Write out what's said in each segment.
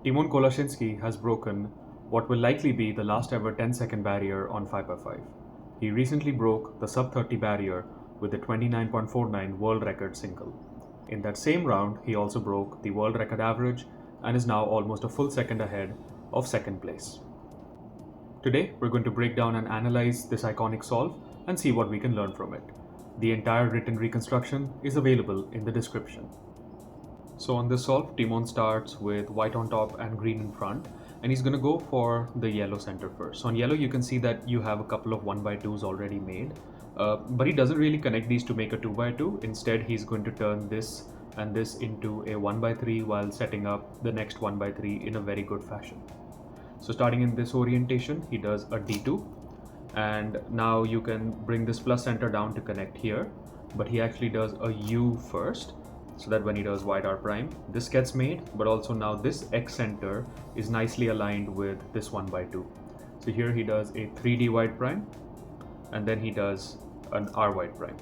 Tymon Kolasiński has broken what will likely be the last ever 10-second barrier on 5x5. He recently broke the sub-30 barrier with the 29.49 world record single. In that same round, he also broke the world record average and is now almost a full second ahead of second place. Today, we're going to break down and analyze this iconic solve and see what we can learn from it. The entire written reconstruction is available in the description. So on this solve, Tymon starts with white on top and green in front, and he's going to go for the yellow center first. So on yellow, you can see that you have a couple of 1x2s already made, but he doesn't really connect these to make a 2x2. Instead, he's going to turn this and this into a 1x3 while setting up the next 1x3 in a very good fashion. So starting in this orientation, he does a D2, and now you can bring this plus center down to connect here, but he actually does a U first, so that when he does white R prime, this gets made, but also now this X center is nicely aligned with this 1x2. So here he does a 3D white prime, and then he does an R white prime.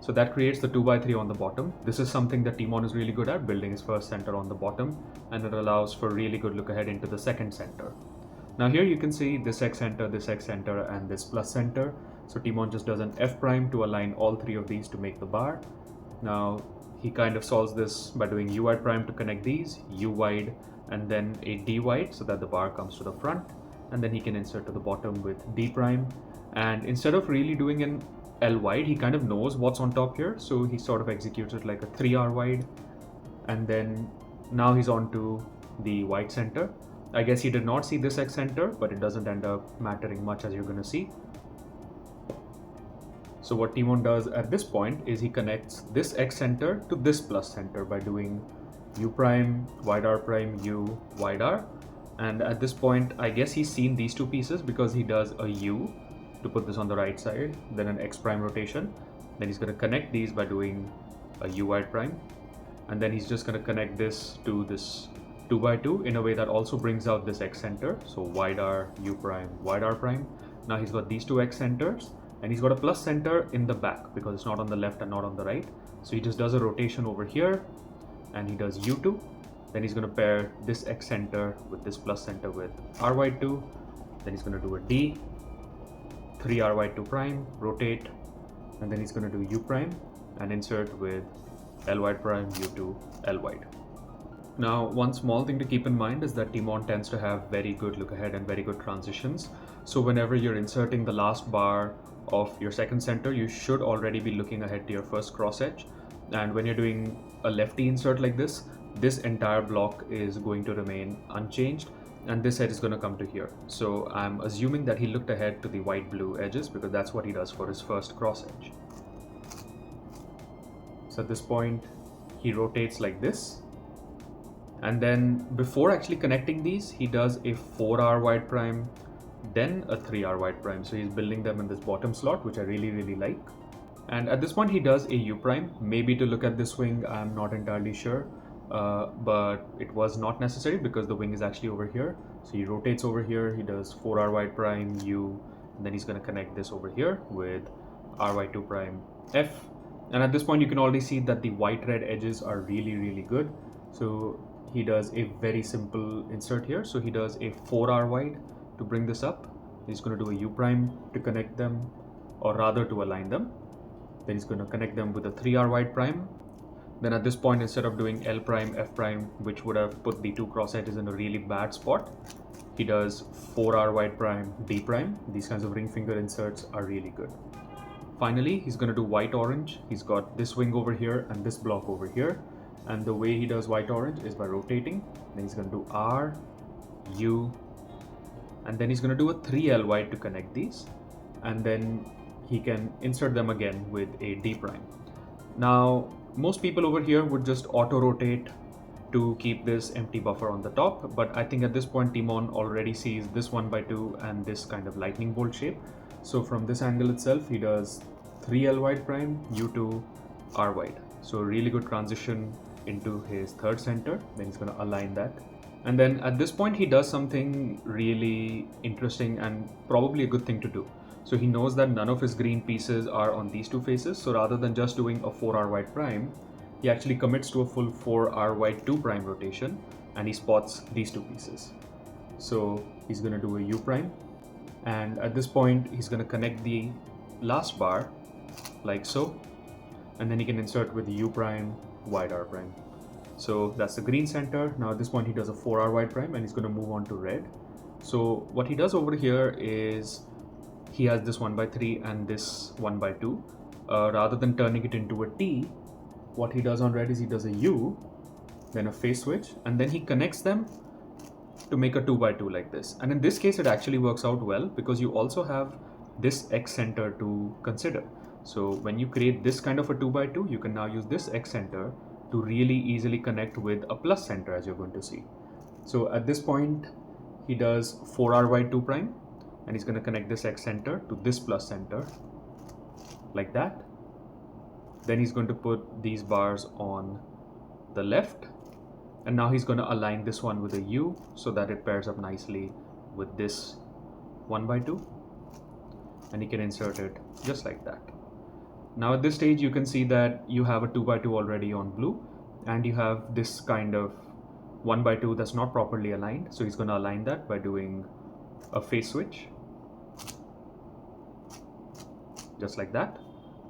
So that creates the 2x3 on the bottom. This is something that Tymon is really good at, building his first center on the bottom, and it allows for really good look ahead into the second center. Now here you can see this X center, and this plus center. So Tymon just does an F prime to align all three of these to make the bar. Now he kind of solves this by doing U wide prime to connect these, U wide, and then a D wide so that the bar comes to the front, and then he can insert to the bottom with D prime. And instead of really doing an L wide, he kind of knows what's on top here, so he sort of executes it like a 3R wide, and then now he's on to the white center. I guess he did not see this X center, but it doesn't end up mattering much, as you're going to see. So what Tymon does at this point is he connects this X center to this plus center by doing U prime, wide R prime, U, wide R. And at this point, I guess he's seen these two pieces because he does a U to put this on the right side, then an X prime rotation. Then he's going to connect these by doing a U wide prime. And then he's just going to connect this to this 2x2 in a way that also brings out this X center. So wide R, U prime, wide R prime. Now he's got these two X centers, and he's got a plus center in the back because it's not on the left and not on the right. So he just does a rotation over here, and he does U2. Then he's going to pair this X center with this plus center with RY2. Then he's going to do a D, 3RY2 prime, rotate, and then he's going to do U prime and insert with L wide prime, U2, L wide. Now, one small thing to keep in mind is that Tymon tends to have very good look ahead and very good transitions. So whenever you're inserting the last bar of your second center, you should already be looking ahead to your first cross edge. And when you're doing a lefty insert like this entire block is going to remain unchanged, and this edge is going to come to here. So I'm assuming that he looked ahead to the white blue edges because that's what he does for his first cross edge. So at this point, he rotates like this. And then before actually connecting these, he does a 4R wide prime, then a 3R wide prime. So he's building them in this bottom slot, which I really like. And at this point, he does a U prime, maybe to look at this wing, I'm not entirely sure. But it was not necessary because the wing is actually over here. So he rotates over here, he does 4R wide prime, U, and then he's going to connect this over here with RY2 prime, F. And at this point, you can already see that the white-red edges are really good. So he does a very simple insert here. So he does a 4R wide to bring this up. He's going to do a U prime to connect them, or rather to align them. Then he's going to connect them with a 3R wide prime. Then at this point, instead of doing L prime, F prime, which would have put the two cross edges in a really bad spot, he does 4R wide prime, D prime. These kinds of ring finger inserts are really good. Finally, he's going to do white orange. He's got this wing over here and this block over here. And the way he does white orange is by rotating. Then he's going to do R, U, and then he's going to do a 3L wide to connect these. And then he can insert them again with a D prime. Now, most people over here would just auto rotate to keep this empty buffer on the top. But I think at this point, Tymon already sees this 1x2 and this kind of lightning bolt shape. So from this angle itself, he does 3L wide prime, U2, R wide. So really good transition into his third center. Then he's going to align that. And then at this point, he does something really interesting and probably a good thing to do. So he knows that none of his green pieces are on these two faces. So rather than just doing a 4R wide prime, he actually commits to a full 4R wide 2 prime rotation. and he spots these two pieces. So he's going to do a U prime, and at this point he's going to connect the last bar like so, and then he can insert with U prime, wide R prime. So that's the green center. Now at this point he does a 4R wide prime, and he's going to move on to red. So what he does over here is he has this 1/3 and this 1/2. Rather than turning it into a T, what he does on red is he does a U, then a phase switch, and then he connects them to make a 2/2 like this. And in this case it actually works out well because you also have this X center to consider. So when you create this kind of a 2/2, you can now use this X center to really easily connect with a plus center, as you're going to see. So at this point he does 4R wide 2 prime, and he's going to connect this X center to this plus center like that. Then he's going to put these bars on the left, and now he's going to align this one with a U so that it pairs up nicely with this 1/2, and he can insert it just like that. Now at this stage you can see that you have a 2/2 already on blue, and you have this kind of 1/2 that's not properly aligned. So he's going to align that by doing a phase switch just like that,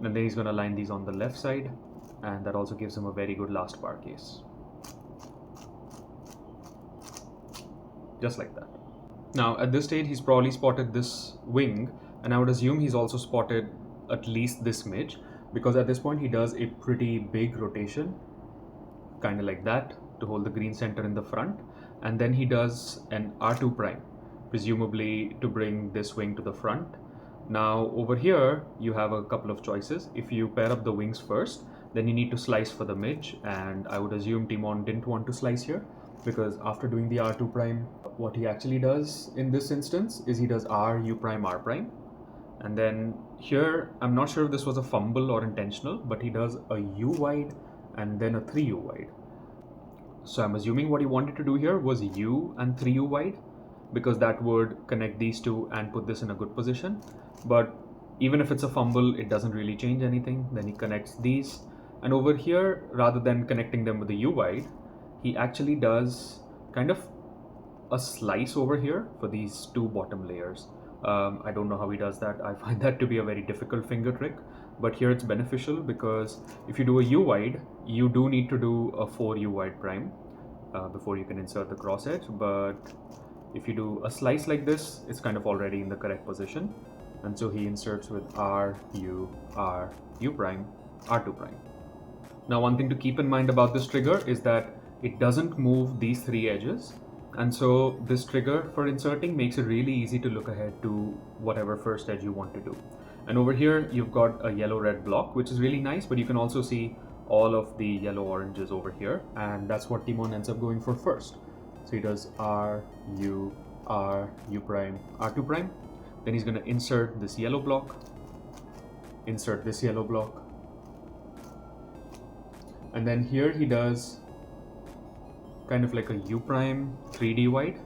and then he's going to align these on the left side, and that also gives him a very good last bar case just like that. Now at this stage he's probably spotted this wing, and I would assume he's also spotted at least this midge, because at this point he does a pretty big rotation kind of like that to hold the green center in the front, and then he does an R2 prime, presumably to bring this wing to the front. Now over here you have a couple of choices. If you pair up the wings first, then you need to slice for the midge, and I would assume Tymon didn't want to slice here, because after doing the R2 prime, what he actually does in this instance is he does R, U prime, R prime. And then here, I'm not sure if this was a fumble or intentional, but he does a U wide and then a 3U wide. So I'm assuming what he wanted to do here was U and 3U wide, because that would connect these two and put this in a good position. But even if it's a fumble, it doesn't really change anything. Then he connects these, and over here, rather than connecting them with the U wide, he actually does kind of a slice over here for these two bottom layers. I don't know how he does that. I find that to be a very difficult finger trick, but here it's beneficial because if you do a U wide, you do need to do a 4U wide prime before you can insert the cross edge. But if you do a slice like this, it's kind of already in the correct position. And so he inserts with R, U prime, R2 prime. Now one thing to keep in mind about this trigger is that it doesn't move these three edges. And so this trigger for inserting makes it really easy to look ahead to whatever first edge you want to do. And over here you've got a yellow-red block, which is really nice, but you can also see all of the yellow oranges over here, and that's what Tymon ends up going for first. So he does R, U prime, R2 prime. Then he's going to insert this yellow block, insert this yellow block, and then here he does kind of like a U prime 3D wide,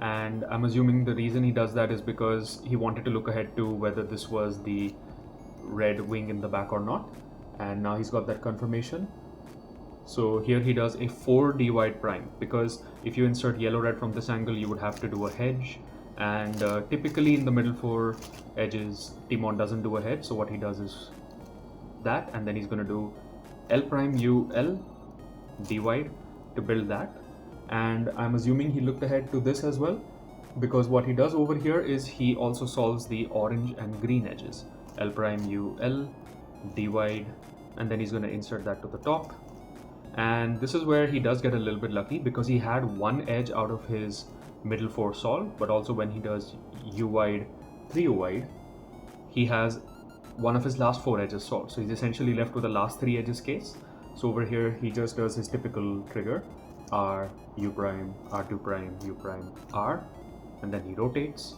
and I'm assuming the reason he does that is because he wanted to look ahead to whether this was the red wing in the back or not, and now he's got that confirmation. So here he does a 4D wide prime, because if you insert yellow red from this angle you would have to do a hedge, and typically in the middle four edges Tymon doesn't do a hedge, so what he does is that, and then he's going to do L prime U L D wide to build that. And I'm assuming he looked ahead to this as well, because what he does over here is he also solves the orange and green edges, L prime U L D wide, and then he's going to insert that to the top. And this is where he does get a little bit lucky, because he had one edge out of his middle four solved, but also when he does U wide 3U wide, he has one of his last four edges solved. So he's essentially left with the last three edges case. So over here he just does his typical trigger, R, U prime, R2 prime, U prime, R, and then he rotates.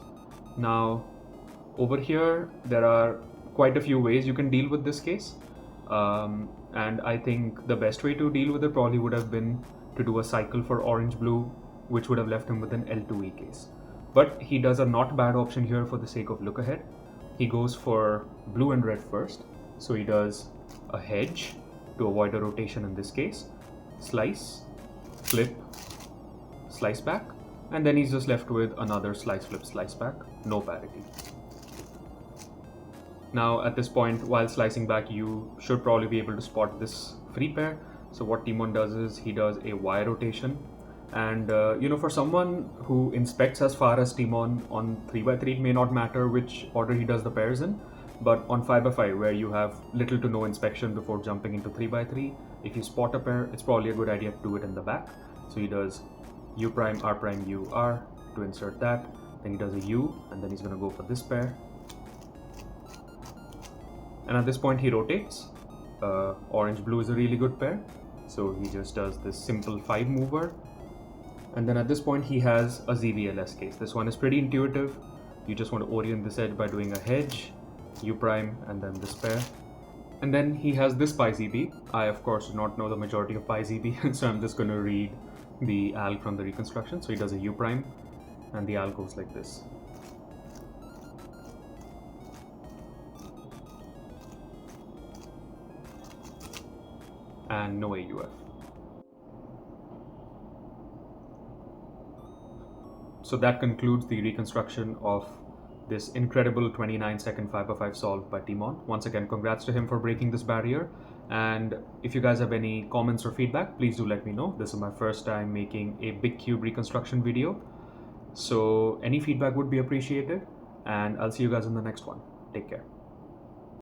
Now over here there are quite a few ways you can deal with this case, and I think the best way to deal with it probably would have been to do a cycle for orange blue, which would have left him with an L2E case. But he does a not bad option here for the sake of look ahead. He goes for blue and red first, so he does a hedge to avoid a rotation in this case, slice, flip, slice back, and then he's just left with another slice, flip, slice back, no parity. Now at this point, while slicing back, you should probably be able to spot this free pair. So what Tymon does is he does a Y rotation, and for someone who inspects as far as Tymon on 3x3, it may not matter which order he does the pairs in, but on 5x5, where you have little to no inspection before jumping into 3x3, if you spot a pair, it's probably a good idea to do it in the back. So he does U prime, R prime, U, R to insert that, then he does a U, and then he's going to go for this pair. And at this point he rotates. Orange blue is a really good pair, so he just does this simple 5 mover. And then at this point he has a ZVLS case. This one is pretty intuitive. You just want to orient this edge by doing a hedge, U prime, and then this pair. And then he has this pi ZB. I of course do not know the majority of pi ZB, so I'm just going to read the alg from the reconstruction. So he does a U prime, and the alg goes like this. And no AUF. So that concludes the reconstruction of this incredible 29-second 5x5 solve by Tymon. Once again, congrats to him for breaking this barrier. And if you guys have any comments or feedback, please do let me know. This is my first time making a big cube reconstruction video, so any feedback would be appreciated. And I'll see you guys in the next one. Take care.